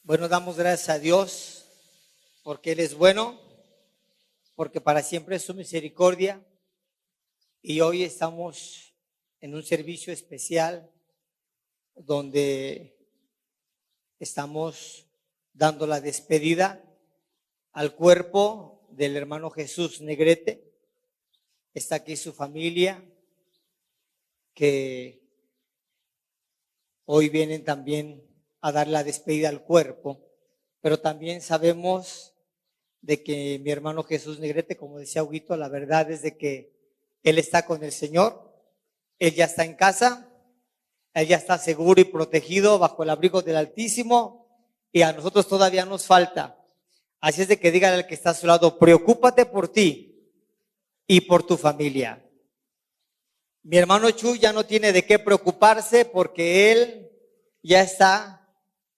Bueno, damos gracias a Dios porque Él es bueno, porque para siempre es su misericordia. Y hoy estamos en un servicio especial donde estamos dando la despedida al cuerpo del hermano Jesús Negrete. Está aquí su familia, que hoy vienen también a dar la despedida al cuerpo, pero también sabemos de que mi hermano Jesús Negrete, como decía Huguito, la verdad es de que él está con el Señor, él ya está en casa, él ya está seguro y protegido bajo el abrigo del Altísimo, y a nosotros todavía nos falta. Así es de que dígale al que está a su lado: preocúpate por ti y por tu familia. Mi hermano Chuy ya no tiene de qué preocuparse porque él ya está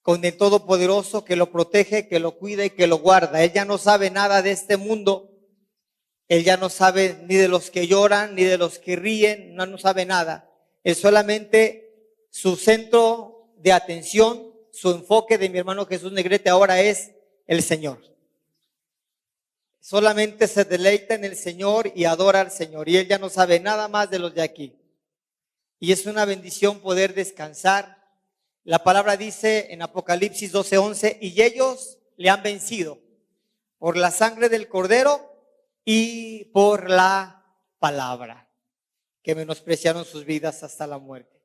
con el Todopoderoso que lo protege, que lo cuida y que lo guarda. Él ya no sabe nada de este mundo. Él ya no sabe ni de los que lloran, ni de los que ríen, no sabe nada. Él solamente, su centro de atención, su enfoque de mi hermano Jesús Negrete ahora es el Señor. Solamente se deleita en el Señor y adora al Señor. Y él ya no sabe nada más de los de aquí. Y es una bendición poder descansar. La palabra dice en Apocalipsis 12:11, y ellos le han vencido por la sangre del Cordero y por la palabra, que menospreciaron sus vidas hasta la muerte.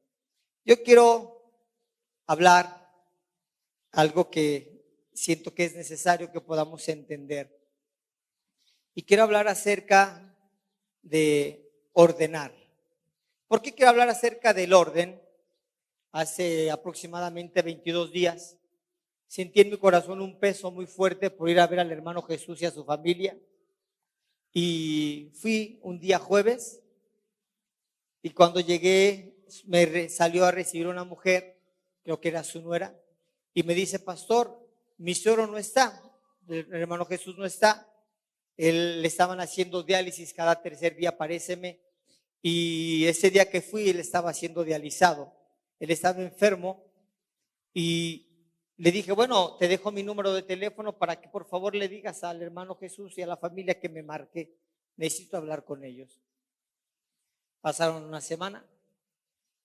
Yo quiero hablar algo que siento que es necesario que podamos entender. Y quiero hablar acerca de ordenar. ¿Por qué quiero hablar acerca del orden? Hace aproximadamente 22 días sentí en mi corazón un peso muy fuerte por ir a ver al hermano Jesús y a su familia. Y fui un día jueves, y cuando llegué me salió a recibir una mujer, creo que era su nuera, y me dice: pastor, mi suegro no está, el hermano Jesús no está, él le estaban haciendo diálisis cada tercer día, paréceme, y ese día que fui él estaba siendo dializado, él estaba enfermo. Y le dije: bueno, te dejo mi número de teléfono para que por favor le digas al hermano Jesús y a la familia que me marque, necesito hablar con ellos. Pasaron una semana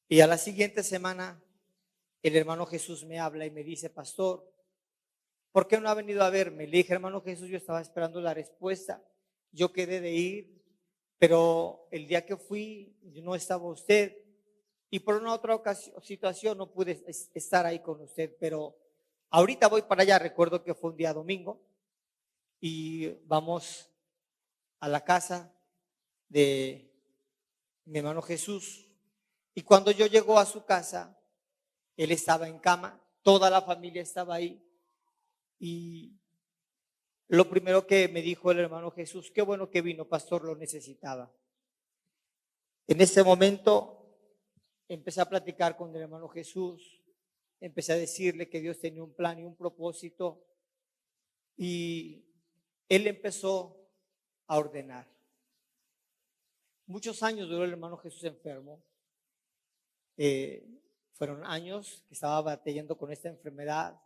y a la siguiente semana el hermano Jesús me habla y me dice: pastor, ¿por qué no ha venido a verme? Le dije: hermano Jesús, yo estaba esperando la respuesta, yo quedé de ir, pero el día que fui no estaba usted, y por una otra situación no pude estar ahí con usted, pero ahorita voy para allá. Recuerdo que fue un día domingo y vamos a la casa de mi hermano Jesús, y cuando yo llego a su casa, él estaba en cama, toda la familia estaba ahí, y lo primero que me dijo el hermano Jesús: qué bueno que vino, pastor, lo necesitaba. En ese momento empecé a platicar con el hermano Jesús, empecé a decirle que Dios tenía un plan y un propósito, y él empezó a ordenar. Muchos años duró el hermano Jesús enfermo. Fueron años que estaba batallando con esta enfermedad,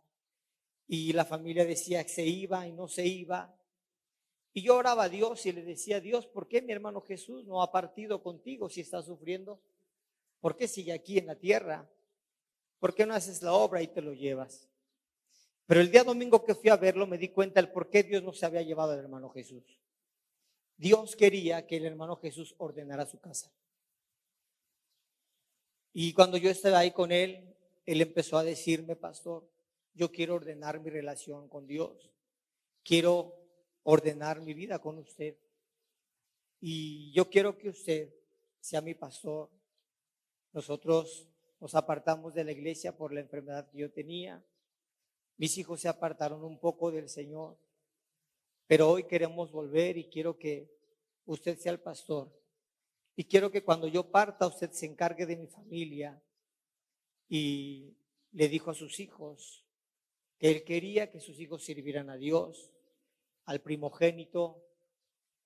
y la familia decía que se iba y no se iba. Y yo oraba a Dios y le decía: Dios, ¿por qué mi hermano Jesús no ha partido contigo si está sufriendo? ¿Por qué sigue aquí en la tierra? ¿Por qué no haces la obra y te lo llevas? Pero el día domingo que fui a verlo me di cuenta el por qué Dios no se había llevado al hermano Jesús. Dios quería que el hermano Jesús ordenara su casa. Y cuando yo estaba ahí con él, él empezó a decirme: pastor, yo quiero ordenar mi relación con Dios, quiero ordenar mi vida con usted, y yo quiero que usted sea mi pastor. Nosotros nos apartamos de la iglesia por la enfermedad que yo tenía, mis hijos se apartaron un poco del Señor, pero hoy queremos volver y quiero que usted sea el pastor, y quiero que cuando yo parta usted se encargue de mi familia. Y le dijo a sus hijos que él quería que sus hijos sirvieran a Dios. Al primogénito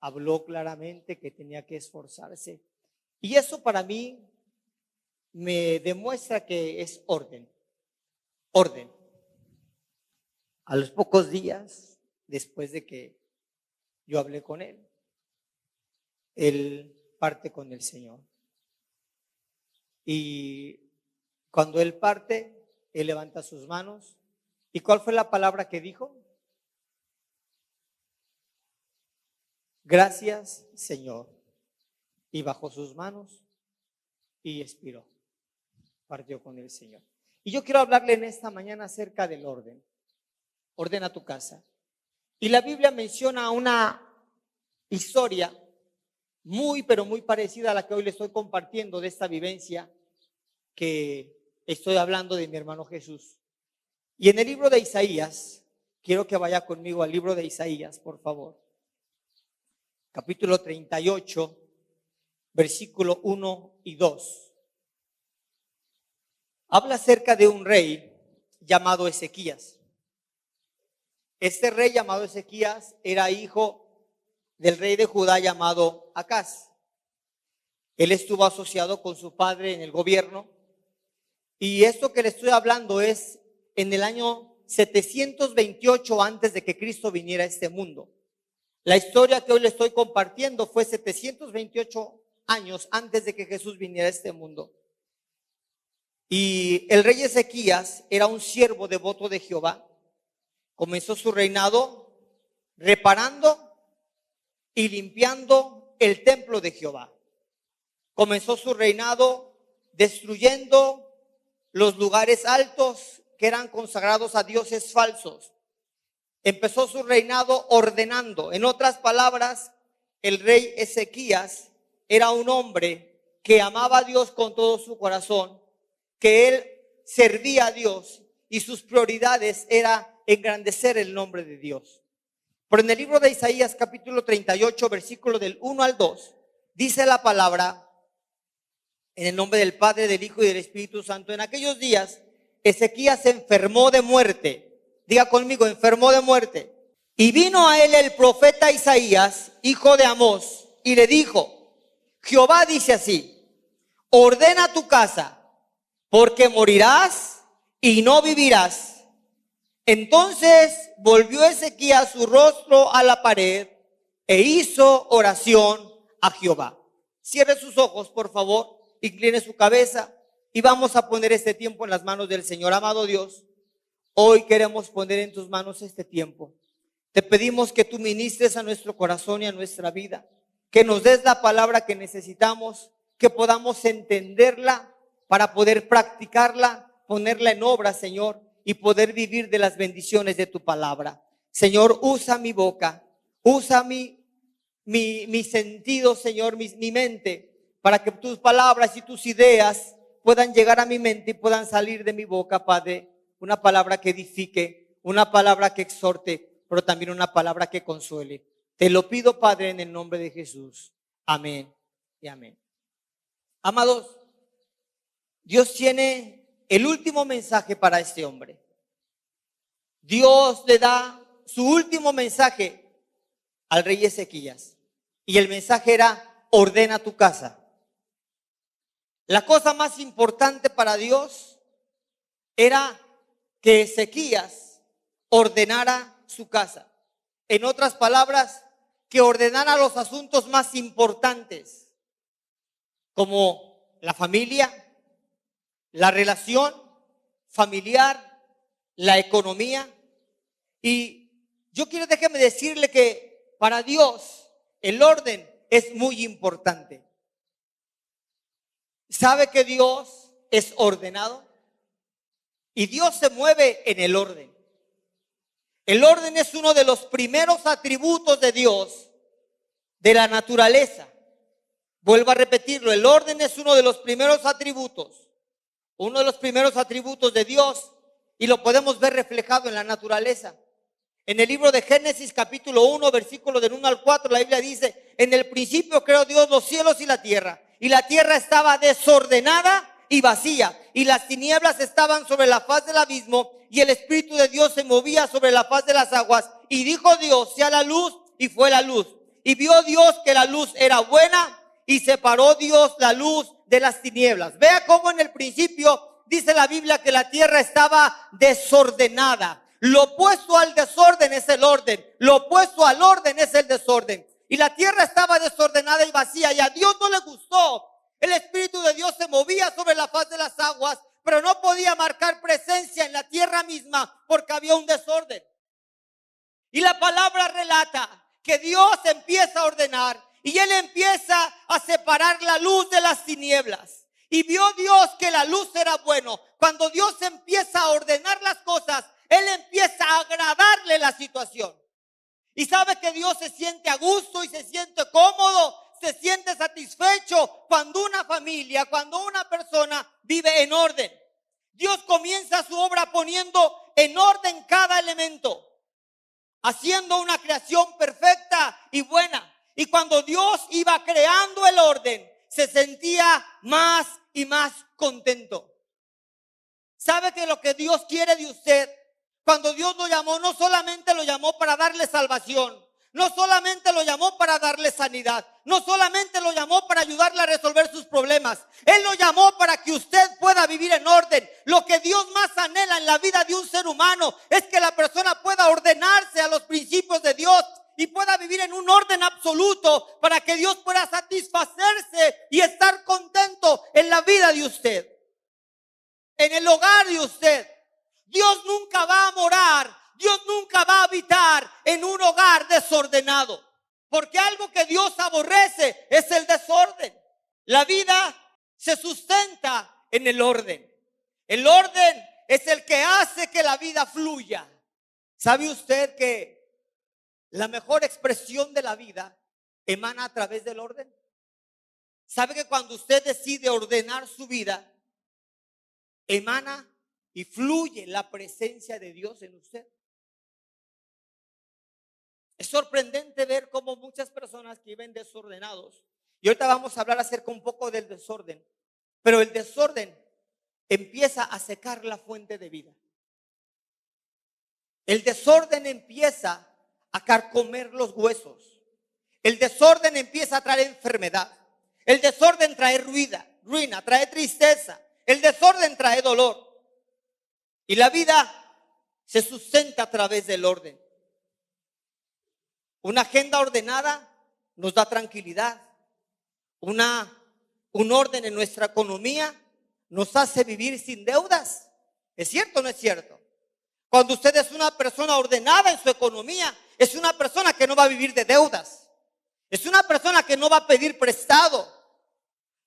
habló claramente que tenía que esforzarse, y eso para mí me demuestra que es orden. A los pocos días, después de que yo hablé con él parte con el Señor. Y cuando él parte, él levanta sus manos. ¿Y cuál fue la palabra que dijo? Gracias, Señor. Y bajó sus manos y expiró. Partió con el Señor. Y yo quiero hablarle en esta mañana acerca del orden. Ordena tu casa. Y la Biblia menciona una historia muy, pero muy parecida a la que hoy le estoy compartiendo de esta vivencia que estoy hablando de mi hermano Jesús. Y en el libro de Isaías, quiero que vaya conmigo al libro de Isaías, por favor. Capítulo 38, versículo 1 y 2. Habla acerca de un rey llamado Ezequías. Este rey llamado Ezequías era hijo del rey de Judá llamado Acaz. Él estuvo asociado con su padre en el gobierno. Y esto que le estoy hablando es en el año 728 antes de que Cristo viniera a este mundo. La historia que hoy le estoy compartiendo fue 728 años antes de que Jesús viniera a este mundo. Y el rey Ezequías era un siervo devoto de Jehová. Comenzó su reinado reparando y limpiando el templo de Jehová. Comenzó su reinado destruyendo los lugares altos que eran consagrados a dioses falsos. Empezó su reinado ordenando. En otras palabras, el rey Ezequías era un hombre que amaba a Dios con todo su corazón, que él servía a Dios y sus prioridades era engrandecer el nombre de Dios. Pero en el libro de Isaías capítulo 38 versículo del 1 al 2 dice la palabra: en el nombre del Padre, del Hijo y del Espíritu Santo. En aquellos días Ezequías se enfermó de muerte. Diga conmigo, enfermó de muerte. Y vino a él el profeta Isaías, hijo de Amós, y le dijo: Jehová dice así: ordena tu casa, porque morirás y no vivirás. Entonces volvió Ezequías su rostro a la pared e hizo oración a Jehová. Cierre sus ojos, por favor, incline su cabeza y vamos a poner este tiempo en las manos del Señor. Amado Dios, hoy queremos poner en tus manos este tiempo. Te pedimos que tú ministres a nuestro corazón y a nuestra vida, que nos des la palabra que necesitamos, que podamos entenderla para poder practicarla, ponerla en obra, Señor, y poder vivir de las bendiciones de tu palabra. Señor, usa mi boca, usa mi sentido, Señor, mi mente, para que tus palabras y tus ideas puedan llegar a mi mente y puedan salir de mi boca, Padre. Una palabra que edifique, una palabra que exhorte, pero también una palabra que consuele. Te lo pido, Padre, en el nombre de Jesús. Amén y amén. Amados, Dios tiene el último mensaje para este hombre. Dios le da su último mensaje al rey Ezequías. Y el mensaje era: ordena tu casa. La cosa más importante para Dios era que Ezequías ordenara su casa. En otras palabras, que ordenara los asuntos más importantes, como la familia, la relación familiar, la economía. Y déjeme decirle que para Dios el orden es muy importante. ¿Sabe que Dios es ordenado? Y Dios se mueve en el orden. El orden es uno de los primeros atributos de Dios, de la naturaleza. Vuelvo a repetirlo, el orden es uno de los primeros atributos. Uno de los primeros atributos de Dios, y lo podemos ver reflejado en la naturaleza. En el libro de Génesis capítulo 1 versículo del 1 al 4 la Biblia dice: en el principio creó Dios los cielos y la tierra estaba desordenada y vacía, y las tinieblas estaban sobre la faz del abismo, y el Espíritu de Dios se movía sobre la faz de las aguas. Y dijo Dios: sea la luz, y fue la luz. Y vio Dios que la luz era buena, y separó Dios la luz de las tinieblas. Vea cómo en el principio dice la Biblia que la tierra estaba desordenada. Lo opuesto al desorden es el orden. Lo opuesto al orden es el desorden. Y la tierra estaba desordenada y vacía y a Dios no le gustó. El Espíritu de Dios se movía sobre la faz de las aguas, pero no podía marcar presencia en la tierra misma porque había un desorden. Y la palabra relata que Dios empieza a ordenar y Él empieza a separar la luz de las tinieblas. Y vio Dios que la luz era bueno. Cuando Dios empieza a ordenar las cosas, Él empieza a agradarle la situación. Y sabe que Dios se siente a gusto y se siente cómodo, se siente satisfecho cuando una familia, cuando una persona vive en orden. Dios comienza su obra poniendo en orden cada elemento, haciendo una creación perfecta y buena. Y cuando Dios iba creando el orden, se sentía más y más contento. ¿Sabe que lo que Dios quiere de usted? Cuando Dios lo llamó, no solamente lo llamó para darle salvación, no solamente lo llamó para darle sanidad, no solamente lo llamó para ayudarle a resolver sus problemas. Él lo llamó para que usted pueda vivir en orden. Lo que Dios más anhela en la vida de un ser humano es que la persona pueda ordenarse a los principios de Dios y pueda vivir en un orden absoluto para que Dios pueda satisfacerse y estar contento en la vida de usted, en el hogar de usted. Dios nunca va a morar, Dios nunca va a habitar en un hogar desordenado, porque algo que Dios aborrece es el desorden. La vida se sustenta en el orden. El orden es el que hace que la vida fluya. ¿Sabe usted que la mejor expresión de la vida emana a través del orden? ¿Sabe que cuando usted decide ordenar su vida, emana y fluye la presencia de Dios en usted? Es sorprendente ver cómo muchas personas que viven desordenados, y ahorita vamos a hablar acerca un poco del desorden, pero el desorden empieza a secar la fuente de vida. El desorden empieza a carcomer los huesos. El desorden empieza a traer enfermedad. El desorden trae ruina, trae tristeza. El desorden trae dolor. Y la vida se sustenta a través del orden. Una agenda ordenada nos da tranquilidad. Un orden en nuestra economía nos hace vivir sin deudas. ¿Es cierto o no es cierto? Cuando usted es una persona ordenada en su economía, es una persona que no va a vivir de deudas. Es una persona que no va a pedir prestado.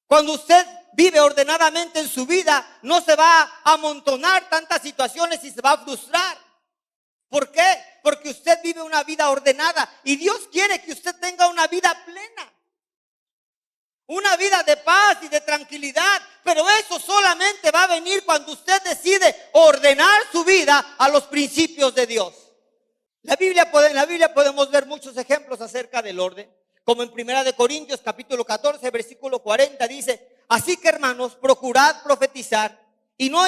Cuando usted vive ordenadamente en su vida, no se va a amontonar tantas situaciones y se va a frustrar. ¿Por qué? Porque usted vive una vida ordenada y Dios quiere que usted tenga una vida plena. Una vida de paz y de tranquilidad, pero eso solamente va a venir cuando usted decide ordenar su vida a los principios de Dios. En la Biblia podemos ver muchos ejemplos acerca del orden, como en 1 Corintios capítulo 14, versículo 40 dice: así que, hermanos, procurad profetizar y no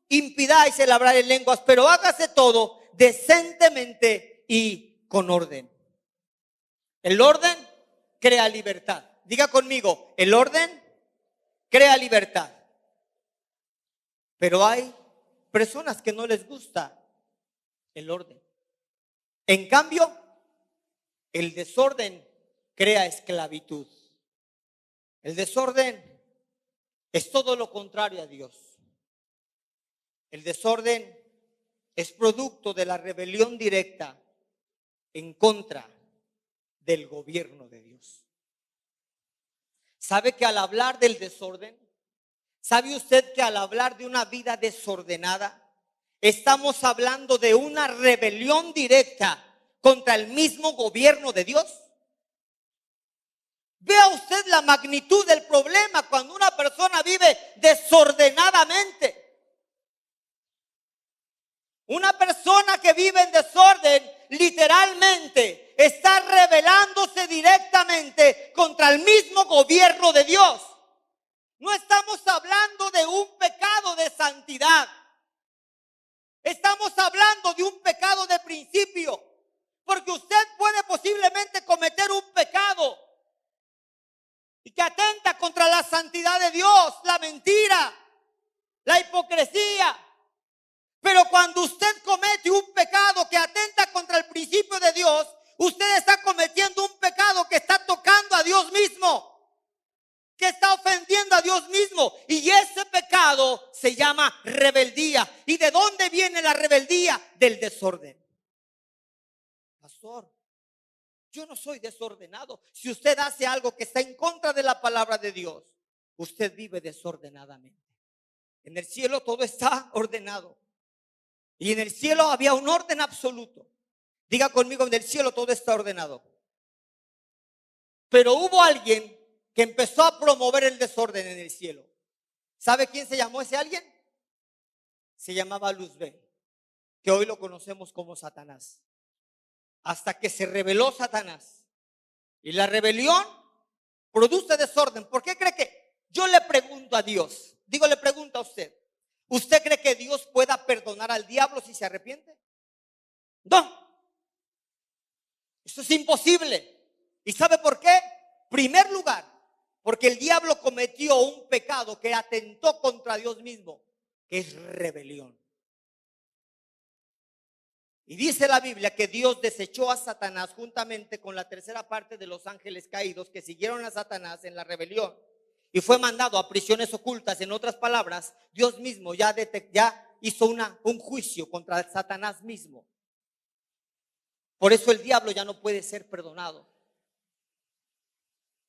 impidáis el hablar en lenguas, pero hágase todo decentemente y con orden. El orden crea libertad. Diga conmigo, el orden crea libertad. Pero hay personas que no les gusta el orden. En cambio, el desorden crea esclavitud. El desorden es todo lo contrario a Dios. El desorden es producto de la rebelión directa en contra del gobierno de Dios. ¿Sabe que al hablar del desorden, sabe usted que al hablar de una vida desordenada, estamos hablando de una rebelión directa contra el mismo gobierno de Dios? Vea usted la magnitud del problema cuando una persona vive desordenadamente. Una persona que vive en desorden literalmente está rebelándose directamente contra el mismo gobierno de Dios. No estamos hablando de un pecado de santidad. Estamos hablando de un pecado de principio. Porque usted puede posiblemente cometer un pecado y que atenta contra la santidad de Dios, la mentira, la hipocresía. Pero cuando usted comete un pecado Dios, usted está cometiendo un pecado que está tocando a Dios mismo, que está ofendiendo a Dios mismo. Y ese pecado se llama rebeldía. ¿Y de dónde viene la rebeldía? Del desorden. Pastor, yo no soy desordenado. Si usted hace algo que está en contra de la palabra de Dios, usted vive desordenadamente. En el cielo todo está ordenado. Y en el cielo había un orden absoluto. Diga conmigo, en el cielo todo está ordenado. Pero hubo alguien que empezó a promover el desorden en el cielo. ¿Sabe quién se llamó ese alguien? Se llamaba Luzbel, que hoy lo conocemos como Satanás. Hasta que se rebeló Satanás. Y la rebelión produce desorden. ¿Por qué cree que? Yo le pregunto a Dios, le pregunto a usted, ¿usted cree que Dios pueda perdonar al diablo si se arrepiente? No. Eso es imposible. ¿Y sabe por qué? Primer lugar, porque el diablo cometió un pecado que atentó contra Dios mismo, que es rebelión. Y dice la Biblia que Dios desechó a Satanás juntamente con la tercera parte de los ángeles caídos que siguieron a Satanás en la rebelión. Y fue mandado a prisiones ocultas. En otras palabras, Dios mismo ya hizo un juicio contra Satanás mismo. Por eso el diablo ya no puede ser perdonado,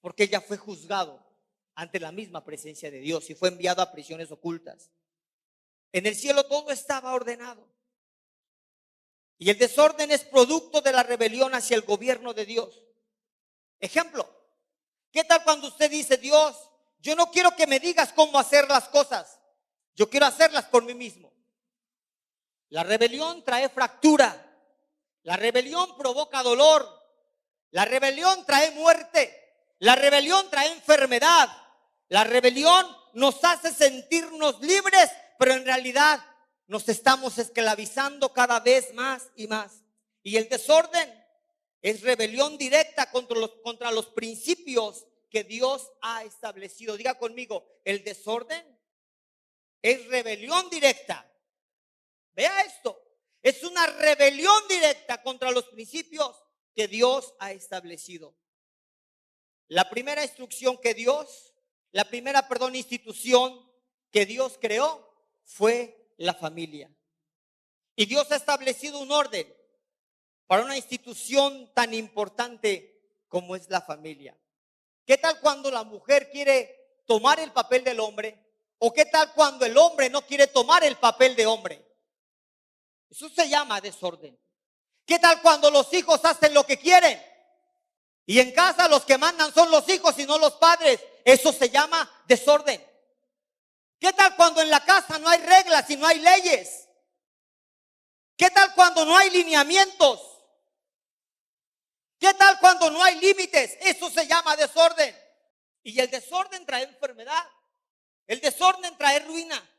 porque ya fue juzgado ante la misma presencia de Dios y fue enviado a prisiones ocultas. En el cielo todo estaba ordenado. Y el desorden es producto de la rebelión hacia el gobierno de Dios. Ejemplo, ¿qué tal cuando usted dice: Dios, yo no quiero que me digas cómo hacer las cosas, yo quiero hacerlas por mí mismo? La rebelión trae fractura. La rebelión provoca dolor. La rebelión trae muerte. La rebelión trae enfermedad. La rebelión nos hace sentirnos libres, pero en realidad nos estamos esclavizando cada vez más y más. Y el desorden es rebelión directa contra los principios que Dios ha establecido. Diga conmigo, el desorden es rebelión directa. Vea esto, es una rebelión directa contra los principios que Dios ha establecido. La primera institución que Dios creó fue la familia. Y Dios ha establecido un orden para una institución tan importante como es la familia. ¿Qué tal cuando la mujer quiere tomar el papel del hombre? ¿O qué tal cuando el hombre no quiere tomar el papel de hombre? Eso se llama desorden. ¿Qué tal cuando los hijos hacen lo que quieren? Y en casa los que mandan son los hijos y no los padres. Eso se llama desorden. ¿Qué tal cuando en la casa no hay reglas y no hay leyes? ¿Qué tal cuando no hay lineamientos? ¿Qué tal cuando no hay límites? Eso se llama desorden. Y el desorden trae enfermedad. El desorden trae ruina.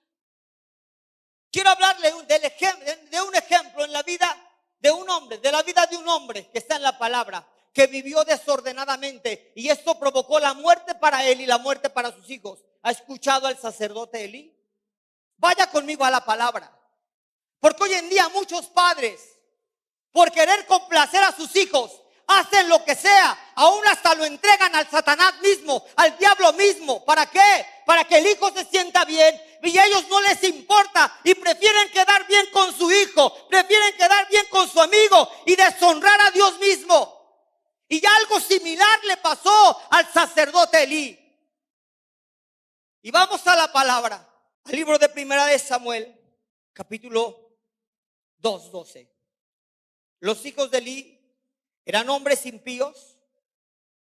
Quiero hablarle de un ejemplo en la vida de un hombre, de la vida de un hombre que está en la palabra, que vivió desordenadamente y esto provocó la muerte para él y la muerte para sus hijos. ¿Ha escuchado al sacerdote Elí? Vaya conmigo a la palabra. Porque hoy en día muchos padres, por querer complacer a sus hijos, hacen lo que sea, aún hasta lo entregan al Satanás mismo, al diablo mismo. ¿Para qué? Para que el hijo se sienta bien y a ellos no les importa y prefieren quedar bien con su hijo, prefieren quedar bien con su amigo y deshonrar a Dios mismo. Y algo similar le pasó al sacerdote Elí. Y vamos a la palabra, al libro de Primera de Samuel, capítulo 2:12. Los hijos de Elí eran hombres impíos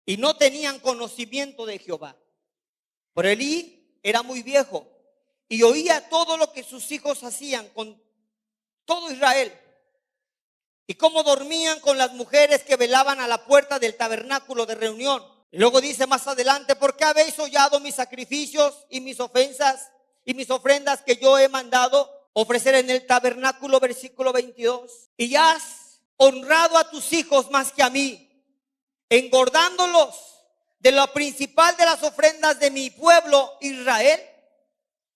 y no tenían conocimiento de Jehová. Pero Elí era muy viejo y oía todo lo que sus hijos hacían con todo Israel. Y cómo dormían con las mujeres que velaban a la puerta del tabernáculo de reunión. Y luego dice más adelante: ¿por qué habéis hollado mis sacrificios y mis ofensas y mis ofrendas que yo he mandado ofrecer en el tabernáculo? Versículo 22. Y has honrado a tus hijos más que a mí, engordándolos de lo principal de las ofrendas de mi pueblo Israel.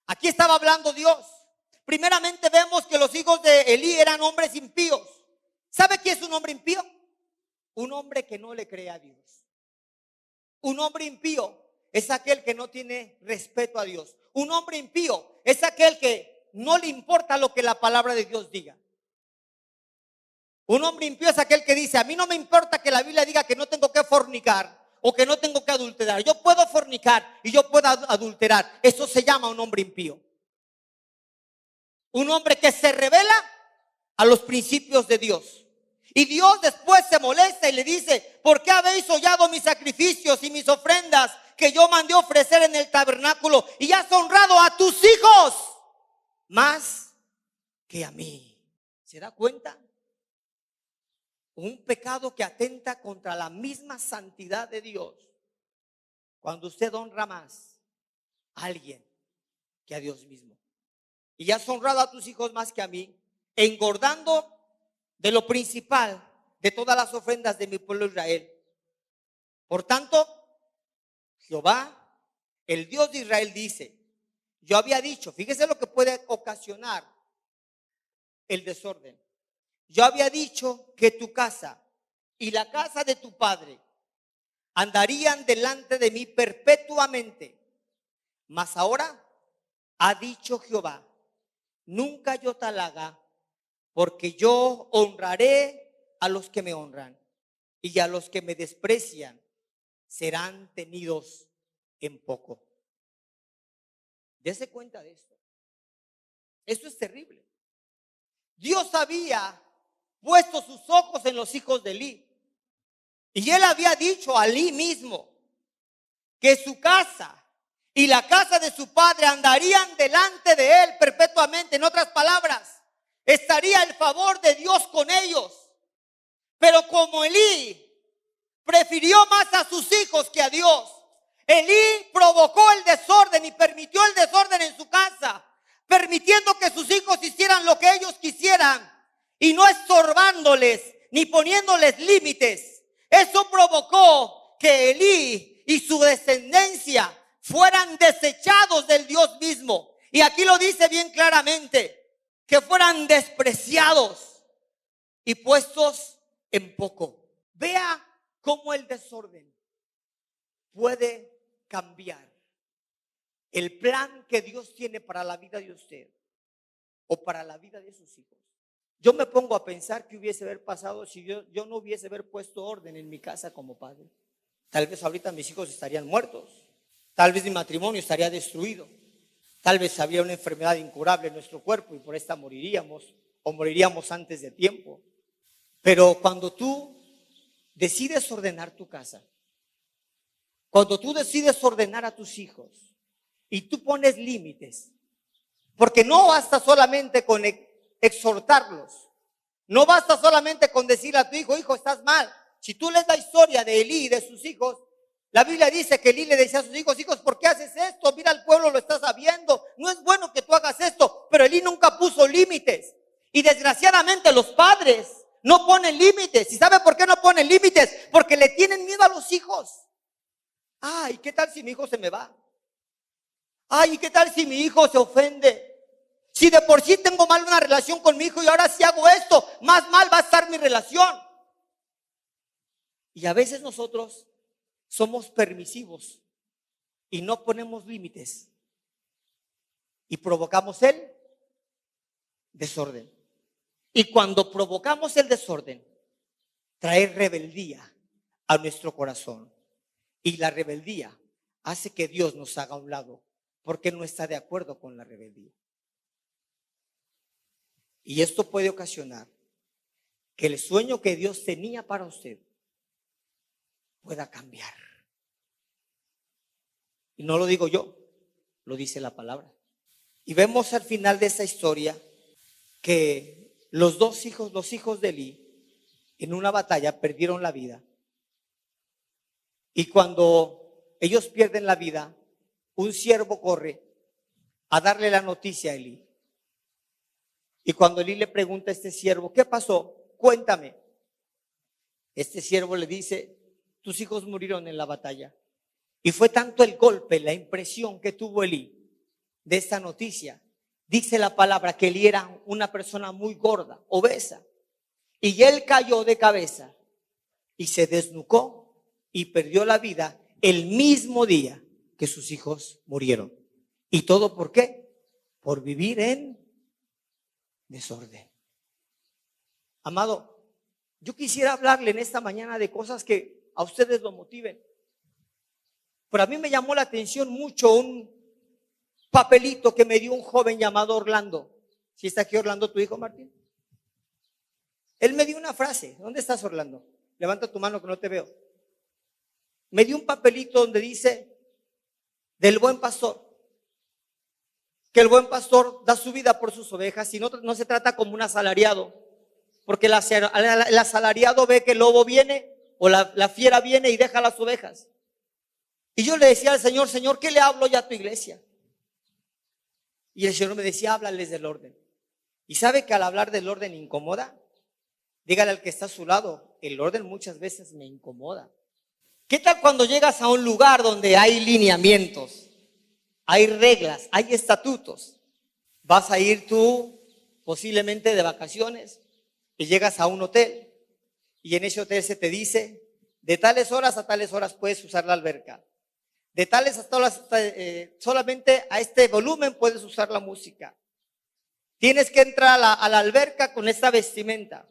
Aquí estaba hablando Dios. Primeramente vemos que los hijos de Elí eran hombres impíos. ¿Sabe qué es un hombre impío? Un hombre que no le cree a Dios. Un hombre impío es aquel que no tiene respeto a Dios. Un hombre impío es aquel que no le importa lo que la palabra de Dios diga. Un hombre impío es aquel que dice: a mí no me importa que la Biblia diga que no tengo que fornicar o que no tengo que adulterar. Yo puedo fornicar y yo puedo adulterar. Eso se llama un hombre impío. Un hombre que se revela a los principios de Dios. Y Dios después se molesta y le dice: ¿por qué habéis hollado mis sacrificios y mis ofrendas que yo mandé ofrecer en el tabernáculo? Y has honrado a tus hijos más que a mí. ¿Se da cuenta? Un pecado que atenta contra la misma santidad de Dios. Cuando usted honra más a alguien que a Dios mismo. Y has honrado a tus hijos más que a mí, engordando de lo principal de todas las ofrendas de mi pueblo Israel. Por tanto, Jehová, el Dios de Israel, dice: yo había dicho, fíjese lo que puede ocasionar el desorden. Yo había dicho que tu casa y la casa de tu padre andarían delante de mí perpetuamente. Mas ahora ha dicho Jehová: nunca yo tal haga, porque yo honraré a los que me honran, y a los que me desprecian serán tenidos en poco. Dese cuenta de esto. Esto es terrible. Dios había puesto sus ojos en los hijos de Elí, y él había dicho a Elí mismo que su casa y la casa de su padre andarían delante de él perpetuamente. En otras palabras, estaría el favor de Dios con ellos. Pero como Elí prefirió más a sus hijos que a Dios, Elí provocó el desorden y permitió el desorden en su casa, permitiendo que sus hijos hicieran lo que ellos quisieran y no estorbándoles ni poniéndoles límites. Eso provocó que Elí y su descendencia fueran desechados del Dios mismo. Y aquí lo dice bien claramente: que fueran despreciados y puestos en poco. Vea cómo el desorden puede cambiar el plan que Dios tiene para la vida de usted o para la vida de sus hijos. Yo me pongo a pensar qué hubiese haber pasado si yo no hubiese haber puesto orden en mi casa como padre. Tal vez ahorita mis hijos estarían muertos. Tal vez mi matrimonio estaría destruido. Tal vez habría una enfermedad incurable en nuestro cuerpo y por esta moriríamos, o moriríamos antes de tiempo. Pero cuando tú decides ordenar tu casa, cuando tú decides ordenar a tus hijos y tú pones límites, porque no basta solamente con exhortarlos, no basta solamente con decirle a tu hijo: hijo, estás mal. Si tú lees la historia de Elí y de sus hijos, la Biblia dice que Elí le decía a sus hijos: hijos, ¿por qué haces esto? Mira, el pueblo lo está sabiendo, no es bueno que tú hagas esto. Pero Elí nunca puso límites. Y desgraciadamente los padres no ponen límites. ¿Y sabe por qué no ponen límites? Porque le tienen miedo a los hijos. Ay, ¿qué tal si mi hijo se me va? Ay, ¿qué tal si mi hijo se ofende? Si de por sí tengo mal una relación con mi hijo y ahora si hago esto, más mal va a estar mi relación. Y a veces nosotros somos permisivos y no ponemos límites y provocamos el desorden. Y cuando provocamos el desorden, trae rebeldía a nuestro corazón. Y la rebeldía hace que Dios nos haga a un lado, porque no está de acuerdo con la rebeldía. Y esto puede ocasionar que el sueño que Dios tenía para usted pueda cambiar. Y no lo digo yo, lo dice la palabra. Y vemos al final de esa historia que los hijos de Elí, en una batalla perdieron la vida. Y cuando ellos pierden la vida, un siervo corre a darle la noticia a Elí. Y cuando Elí le pregunta a este siervo: ¿qué pasó? Cuéntame. Este siervo le dice: tus hijos murieron en la batalla. Y fue tanto el golpe, la impresión que tuvo Elí de esta noticia. Dice la palabra que Elí era una persona muy gorda, obesa. Y él cayó de cabeza y se desnucó y perdió la vida el mismo día que sus hijos murieron. ¿Y todo por qué? Por vivir en desorden. Amado, yo quisiera hablarle en esta mañana de cosas que a ustedes lo motiven. Pero a mí me llamó la atención mucho un papelito que me dio un joven llamado Orlando. ¿Sí está aquí Orlando, tu hijo, Martín? Él me dio una frase. ¿Dónde estás, Orlando? Levanta tu mano que no te veo. Me dio un papelito donde dice del buen pastor, que el buen pastor da su vida por sus ovejas y no se trata como un asalariado, porque el asalariado ve que el lobo viene o la fiera viene y deja las ovejas. Y yo le decía al Señor, Señor, ¿qué le hablo ya a tu iglesia? Y el Señor me decía, háblales del orden. ¿Y sabe que al hablar del orden incomoda? Dígale al que está a su lado, el orden muchas veces me incomoda. ¿Qué tal cuando llegas a un lugar donde hay lineamientos, hay reglas, hay estatutos? Vas a ir tú posiblemente de vacaciones y llegas a un hotel y en ese hotel se te dice, de tales horas a tales horas puedes usar la alberca. De tales hasta horas, solamente a este volumen puedes usar la música. Tienes que entrar a la alberca con esta vestimenta.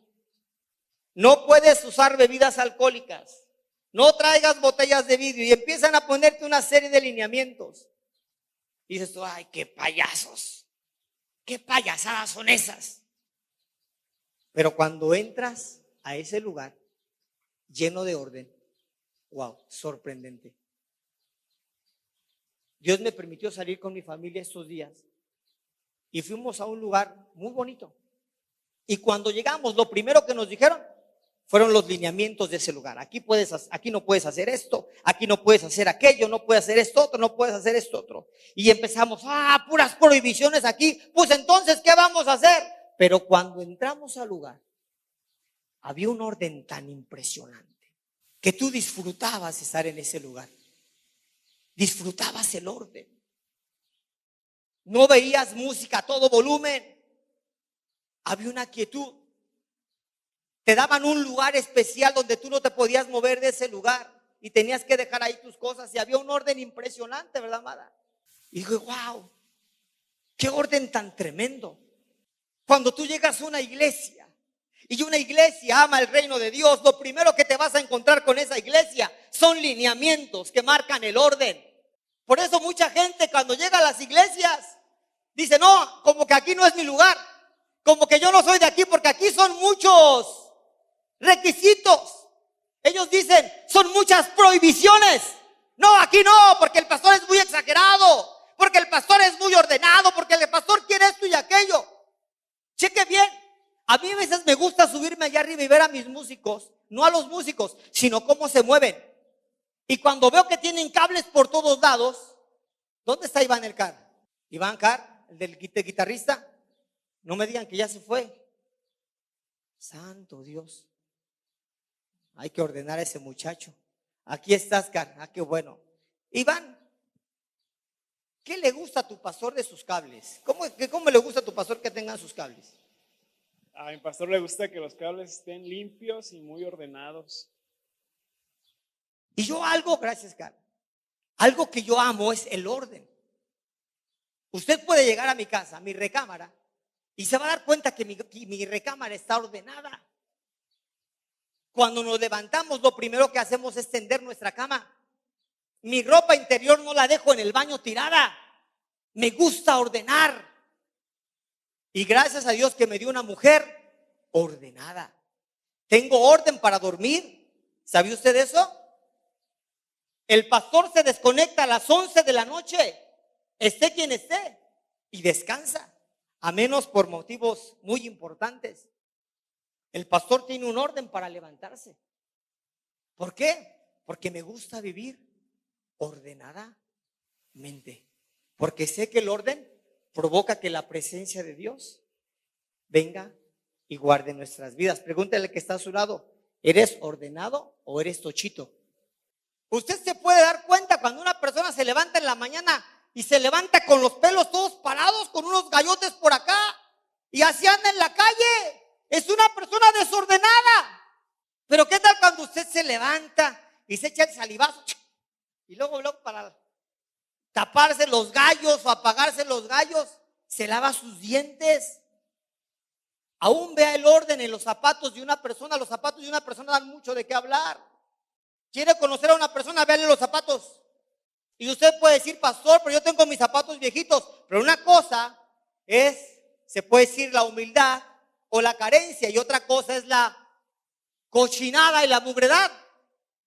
No puedes usar bebidas alcohólicas. No traigas botellas de vidrio. Y empiezan a ponerte una serie de lineamientos. Y dices tú, ay, qué payasos. Qué payasadas son esas. Pero cuando entras a ese lugar lleno de orden, wow, sorprendente. Dios me permitió salir con mi familia estos días y fuimos a un lugar muy bonito. Y cuando llegamos, lo primero que nos dijeron fueron los lineamientos de ese lugar. Aquí no puedes hacer esto, aquí no puedes hacer aquello, no puedes hacer esto otro, no puedes hacer esto otro. Y empezamos, puras prohibiciones aquí. Pues entonces, ¿qué vamos a hacer? Pero cuando entramos al lugar, había un orden tan impresionante que tú disfrutabas estar en ese lugar. Disfrutabas el orden. No veías música a todo volumen. Había una quietud. Te daban un lugar especial donde tú no te podías mover de ese lugar y tenías que dejar ahí tus cosas y había un orden impresionante, ¿verdad, amada? Y dije, wow, qué orden tan tremendo. Cuando tú llegas a una iglesia y una iglesia ama el reino de Dios, lo primero que te vas a encontrar con esa iglesia son lineamientos que marcan el orden. Por eso mucha gente cuando llega a las iglesias dice, no, como que aquí no es mi lugar, como que yo no soy de aquí porque aquí son muchos requisitos. Ellos dicen, son muchas prohibiciones. No, aquí no, porque el pastor es muy exagerado, porque el pastor es muy ordenado, porque el pastor quiere esto y aquello. Cheque bien, a mí a veces me gusta subirme allá arriba y ver a mis músicos, no a los músicos, sino cómo se mueven. Y cuando veo que tienen cables por todos lados, ¿dónde está Iván el Car? Iván Car, el del guitarrista, no me digan que ya se fue. Santo Dios, hay que ordenar a ese muchacho. Aquí estás, Car, qué bueno. Iván, ¿qué le gusta a tu pastor de sus cables? ¿Cómo le gusta a tu pastor que tengan sus cables? A mi pastor le gusta que los cables estén limpios y muy ordenados. Y yo gracias, Car, algo que yo amo es el orden. Usted puede llegar a mi casa, a mi recámara, y se va a dar cuenta que mi recámara está ordenada. Cuando nos levantamos, lo primero que hacemos es tender nuestra cama. Mi ropa interior no la dejo en el baño tirada. Me gusta ordenar. Y gracias a Dios que me dio una mujer ordenada. Tengo orden para dormir. ¿Sabía usted eso? El pastor se desconecta a las 11 de la noche, esté quien esté, y descansa, a menos por motivos muy importantes. El pastor tiene un orden para levantarse. ¿Por qué? Porque me gusta vivir ordenadamente. Porque sé que el orden provoca que la presencia de Dios venga y guarde nuestras vidas. Pregúntale al que está a su lado, ¿eres ordenado o eres tochito? Usted se puede dar cuenta cuando una persona se levanta en la mañana y se levanta con los pelos todos parados, con unos gallotes por acá, y así anda en la calle. Es una persona desordenada. Pero ¿qué tal cuando usted se levanta y se echa el salivazo y luego para taparse los gallos o apagarse los gallos, se lava sus dientes. Aún vea el orden en los zapatos de una persona. Los zapatos de una persona dan mucho de qué hablar. ¿Quiere conocer a una persona? Véale los zapatos. Y usted puede decir, pastor, pero yo tengo mis zapatos viejitos. Pero una cosa es, se puede decir, la humildad o la carencia, y otra cosa es la cochinada y la mugredad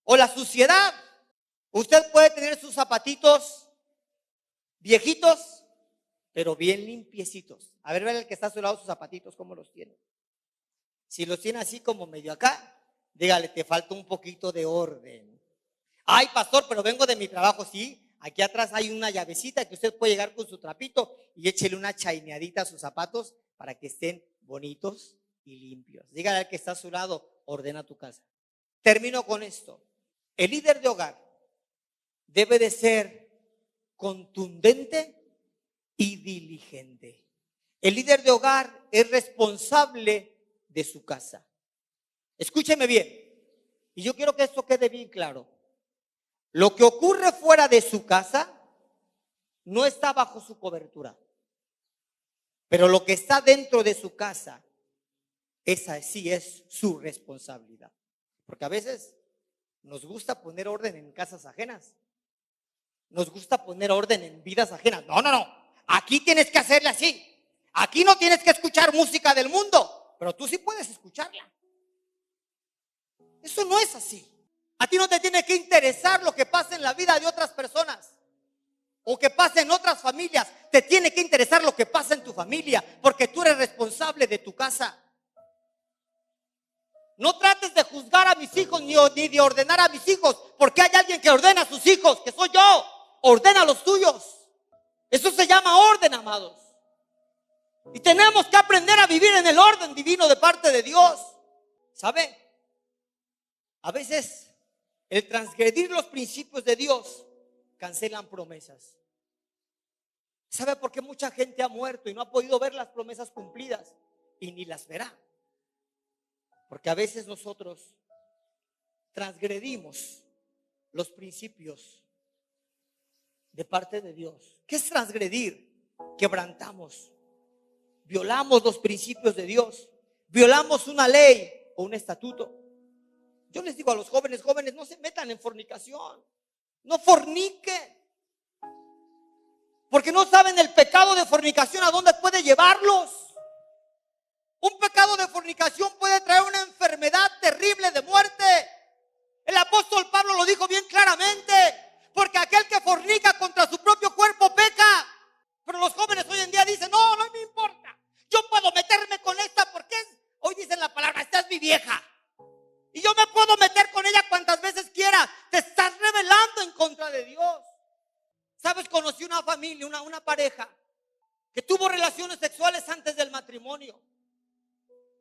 o la suciedad. Usted puede tener sus zapatitos viejitos, pero bien limpiecitos. A ver, el que está a su lado sus zapatitos, ¿cómo los tiene? Si los tiene así como medio acá, dígale, te falta un poquito de orden. Ay, pastor, pero vengo de mi trabajo. Sí, aquí atrás hay una llavecita que usted puede llegar con su trapito y échele una chaineadita a sus zapatos para que estén bonitos y limpios. Dígale al que está a su lado, ordena tu casa. Termino con esto. El líder de hogar debe de ser contundente y diligente. El líder de hogar es responsable de su casa. Escúcheme bien, y yo quiero que esto quede bien claro. Lo que ocurre fuera de su casa no está bajo su cobertura, pero lo que está dentro de su casa, esa sí es su responsabilidad. Porque a veces nos gusta poner orden en casas ajenas. Nos gusta poner orden en vidas ajenas. No. Aquí tienes que hacerle así. Aquí no tienes que escuchar música del mundo, pero tú sí puedes escucharla. Eso no es así. A ti no te tiene que interesar lo que pasa en la vida de otras personas o que pasa en otras familias. Te tiene que interesar lo que pasa en tu familia, porque tú eres responsable de tu casa. No trates de juzgar a mis hijos ni de ordenar a mis hijos, porque hay alguien que ordena a sus hijos, que soy yo. Ordena a los tuyos. Eso se llama orden, amados. Y tenemos que aprender a vivir en el orden divino de parte de Dios. ¿Sabe? A veces el transgredir los principios de Dios cancelan promesas. ¿Sabe por qué mucha gente ha muerto y no ha podido ver las promesas cumplidas? Y ni las verá. Porque a veces nosotros transgredimos los principios de parte de Dios. ¿Qué es transgredir? Quebrantamos, violamos los principios de Dios, violamos una ley o un estatuto. Yo les digo a los jóvenes, no se metan en fornicación, no forniquen, porque no saben el pecado de fornicación a dónde puede llevarlos. Un pecado de fornicación puede traer una enfermedad terrible de muerte. El apóstol Pablo lo dijo bien claramente, porque aquel que fornica contra su propio cuerpo peca. Pero los jóvenes hoy en día dicen, no me importa, yo puedo meterme con esta porque hoy dicen la palabra, esta es mi vieja y yo me puedo meter con ella cuantas veces quiera. Te estás rebelando en contra de Dios. Sabes, conocí una familia, una pareja que tuvo relaciones sexuales antes del matrimonio.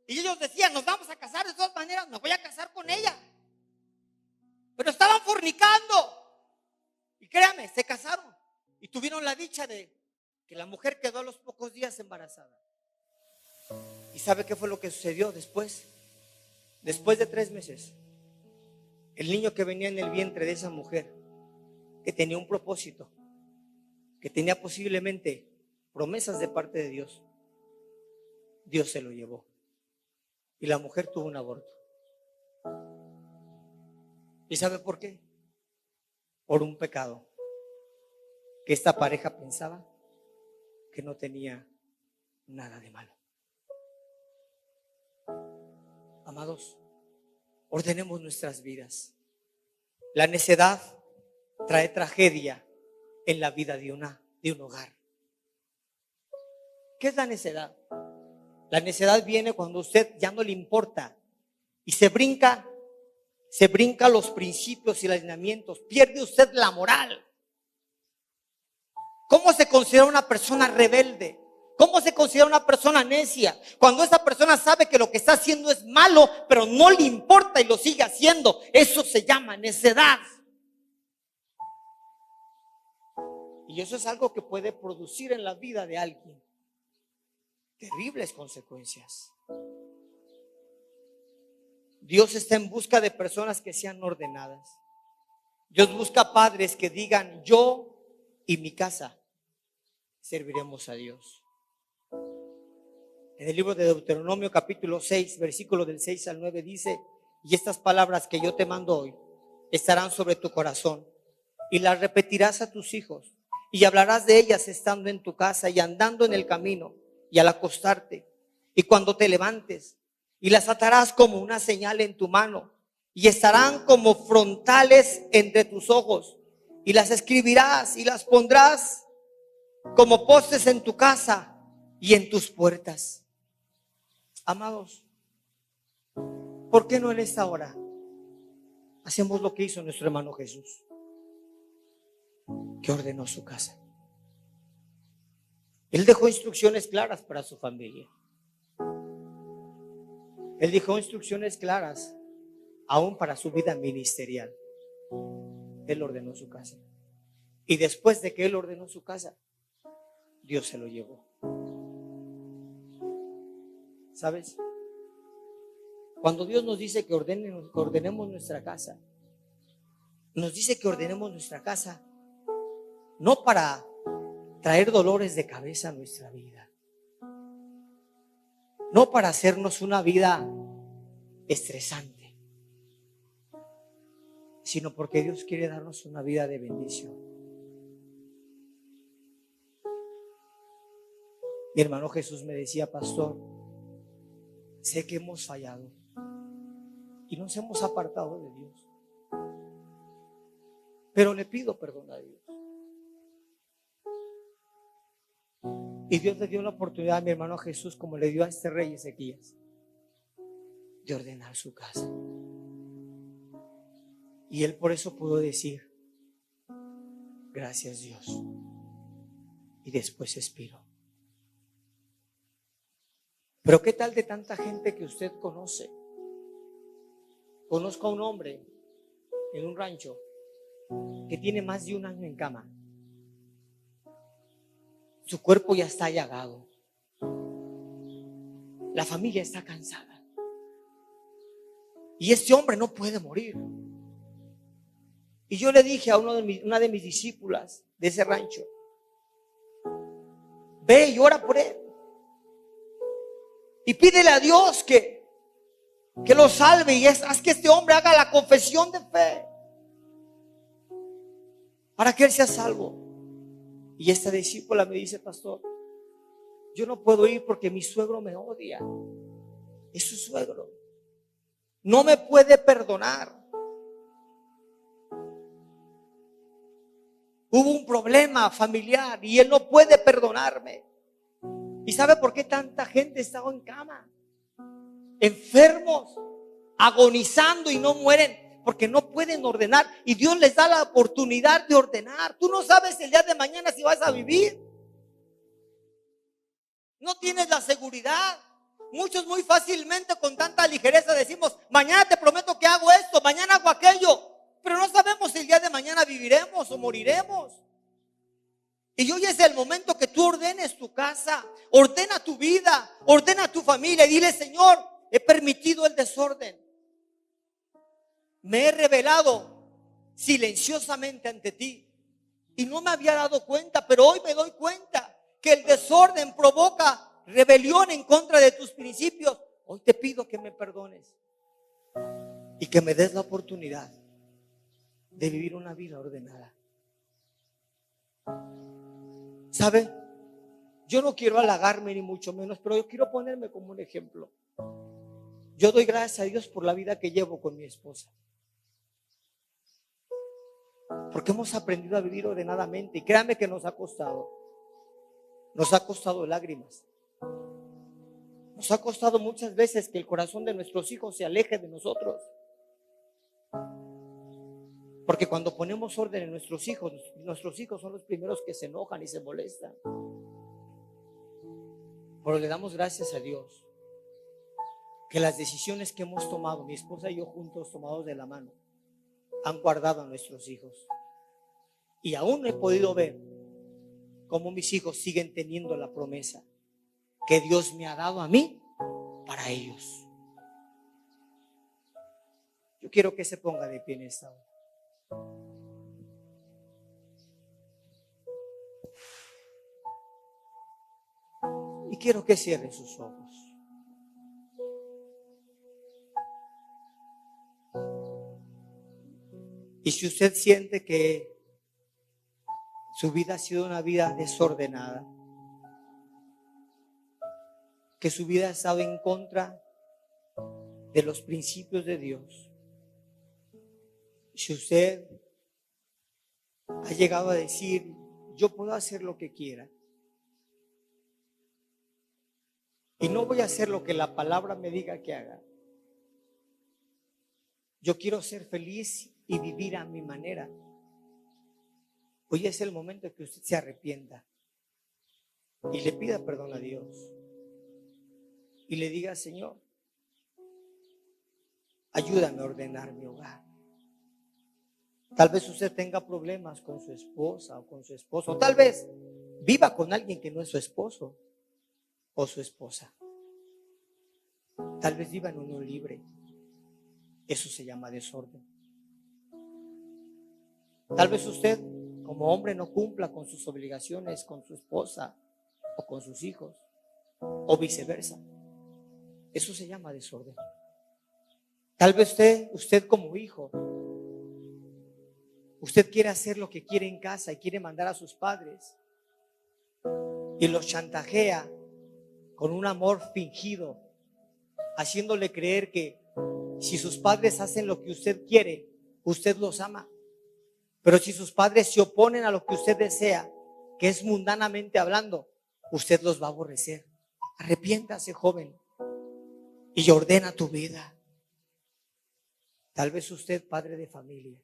Y ellos decían, nos vamos a casar de todas maneras, me voy a casar con ella. Pero estaban fornicando. Y créame, se casaron. Y tuvieron la dicha de que la mujer quedó a los pocos días embarazada. ¿Y sabe qué fue lo que sucedió después? Después de 3 meses, el niño que venía en el vientre de esa mujer, que tenía un propósito, que tenía posiblemente promesas de parte de Dios, Dios se lo llevó. Y la mujer tuvo un aborto. ¿Y sabe por qué? Por un pecado que esta pareja pensaba que no tenía nada de malo. Amados, ordenemos nuestras vidas. La necedad trae tragedia en la vida de un hogar. ¿Qué es la necedad? La necedad viene cuando usted ya no le importa y se brinca los principios y los lineamientos. Pierde usted la moral. ¿Cómo se considera una persona rebelde? ¿Cómo se considera una persona necia? Cuando esa persona sabe que lo que está haciendo es malo, pero no le importa y lo sigue haciendo. Eso se llama necedad. Y eso es algo que puede producir en la vida de alguien terribles consecuencias. Dios está en busca de personas que sean ordenadas. Dios busca padres que digan: yo y mi casa serviremos a Dios. En el libro de Deuteronomio capítulo 6, versículo del 6 al 9 dice: y estas palabras que yo te mando hoy estarán sobre tu corazón, y las repetirás a tus hijos, y hablarás de ellas estando en tu casa y andando en el camino y al acostarte y cuando te levantes, y las atarás como una señal en tu mano, y estarán como frontales entre tus ojos, y las escribirás y las pondrás como postes en tu casa y en tus puertas. Amados, ¿por qué no en esta hora hacemos lo que hizo nuestro hermano Jesús, que ordenó su casa? Él dejó instrucciones claras para su familia. Él dejó instrucciones claras aún para su vida ministerial. Él ordenó su casa. Y después de que él ordenó su casa, Dios se lo llevó. ¿Sabes? Cuando Dios nos dice que ordenemos nuestra casa, nos dice que ordenemos nuestra casa no para traer dolores de cabeza a nuestra vida, no para hacernos una vida estresante, sino porque Dios quiere darnos una vida de bendición. Mi hermano Jesús me decía: pastor, sé que hemos fallado y nos hemos apartado de Dios, pero le pido perdón a Dios. Y Dios le dio la oportunidad a mi hermano Jesús, como le dio a este rey Ezequías, de ordenar su casa. Y él por eso pudo decir: gracias Dios. Y después expiró. Pero ¿qué tal de tanta gente que usted conoce? Conozco a un hombre en un rancho que tiene más de un año en cama. Su cuerpo ya está llagado. La familia está cansada. Y este hombre no puede morir. Y yo le dije a una de mis discípulas de ese rancho: ve y ora por él. Y pídele a Dios que lo salve, y haz que este hombre haga la confesión de fe para que él sea salvo. Y esta discípula me dice: pastor, yo no puedo ir porque mi suegro me odia. Es su suegro. No me puede perdonar. Hubo un problema familiar y él no puede perdonarme. ¿Y sabe por qué tanta gente está en cama? Enfermos, agonizando y no mueren, porque no pueden ordenar. Y Dios les da la oportunidad de ordenar. Tú no sabes el día de mañana si vas a vivir. No tienes la seguridad. Muchos muy fácilmente, con tanta ligereza, decimos: mañana te prometo que hago esto, mañana hago aquello. Pero no sabemos si el día de mañana viviremos o moriremos. Y hoy es el momento que tú ordenes tu casa, ordena tu vida, ordena tu familia. Y dile: Señor, he permitido el desorden. Me he revelado silenciosamente ante ti y no me había dado cuenta, pero hoy me doy cuenta que el desorden provoca rebelión en contra de tus principios. Hoy te pido que me perdones y que me des la oportunidad de vivir una vida ordenada. ¿Sabe? Yo no quiero halagarme ni mucho menos, pero yo quiero ponerme como un ejemplo. Yo doy gracias a Dios por la vida que llevo con mi esposa, porque hemos aprendido a vivir ordenadamente. Y créame que nos ha costado lágrimas. Nos ha costado muchas veces que el corazón de nuestros hijos se aleje de nosotros, porque cuando ponemos orden en nuestros hijos son los primeros que se enojan y se molestan. Pero le damos gracias a Dios que las decisiones que hemos tomado, mi esposa y yo juntos, tomados de la mano, han guardado a nuestros hijos. Y aún no he podido ver cómo mis hijos siguen teniendo la promesa que Dios me ha dado a mí para ellos. Yo quiero que se ponga de pie en esta hora. Y quiero que cierre sus ojos. Y si usted siente que su vida ha sido una vida desordenada, que su vida ha estado en contra de los principios de Dios, si usted ha llegado a decir, yo puedo hacer lo que quiera y no voy a hacer lo que la palabra me diga que haga, yo quiero ser feliz y vivir a mi manera, hoy es el momento que usted se arrepienta y le pida perdón a Dios y le diga, Señor, ayúdame a ordenar mi hogar. Tal vez usted tenga problemas con su esposa o con su esposo, o tal vez viva con alguien que no es su esposo o su esposa. Tal vez viva en unión libre. Eso se llama desorden. Tal vez usted como hombre no cumpla con sus obligaciones con su esposa o con sus hijos o viceversa. Eso se llama desorden. Tal vez usted como hijo, usted quiere hacer lo que quiere en casa y quiere mandar a sus padres y los chantajea con un amor fingido, haciéndole creer que si sus padres hacen lo que usted quiere, usted los ama. Pero si sus padres se oponen a lo que usted desea, que es mundanamente hablando, usted los va a aborrecer. Arrepiéntase, joven, y ordena tu vida. Tal vez usted, padre de familia,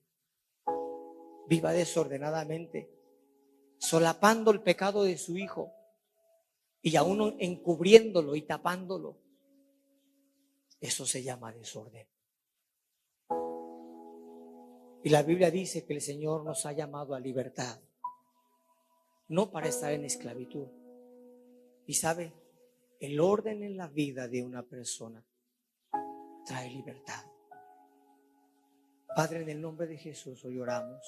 viva desordenadamente, solapando el pecado de su hijo y aún encubriéndolo y tapándolo. Eso se llama desorden. Y la Biblia dice que el Señor nos ha llamado a libertad, no para estar en esclavitud. Y sabe, el orden en la vida de una persona trae libertad. Padre, en el nombre de Jesús hoy oramos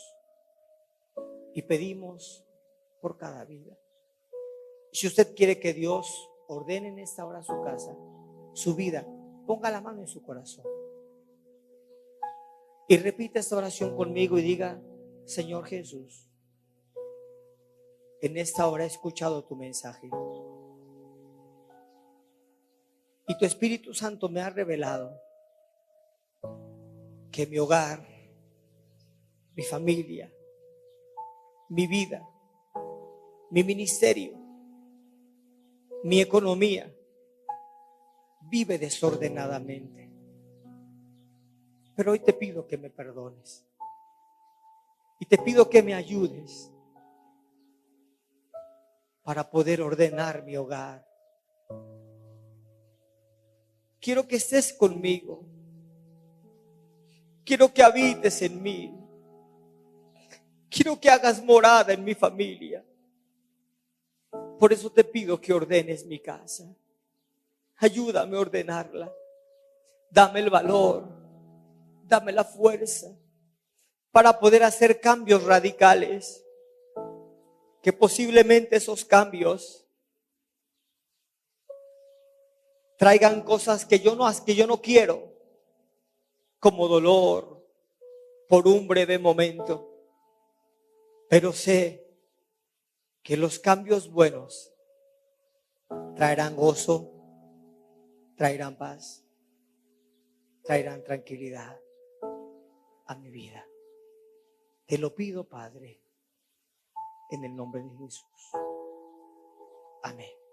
y pedimos por cada vida. Si usted quiere que Dios ordene en esta hora su casa, su vida, ponga la mano en su corazón y repita esta oración conmigo y diga, Señor Jesús, en esta hora he escuchado tu mensaje y tu Espíritu Santo me ha revelado que mi hogar, mi familia, mi vida, mi ministerio, mi economía vive desordenadamente. Pero hoy te pido que me perdones y te pido que me ayudes para poder ordenar mi hogar. Quiero que estés conmigo. Quiero que habites en mí. Quiero que hagas morada en mi familia. Por eso te pido que ordenes mi casa. Ayúdame a ordenarla. Dame el valor. Dame la fuerza para poder hacer cambios radicales. Que posiblemente esos cambios traigan cosas que yo no quiero, como dolor por un breve momento. Pero sé que los cambios buenos traerán gozo, traerán paz, traerán tranquilidad a mi vida. Te lo pido, Padre, en el nombre de Jesús. Amén.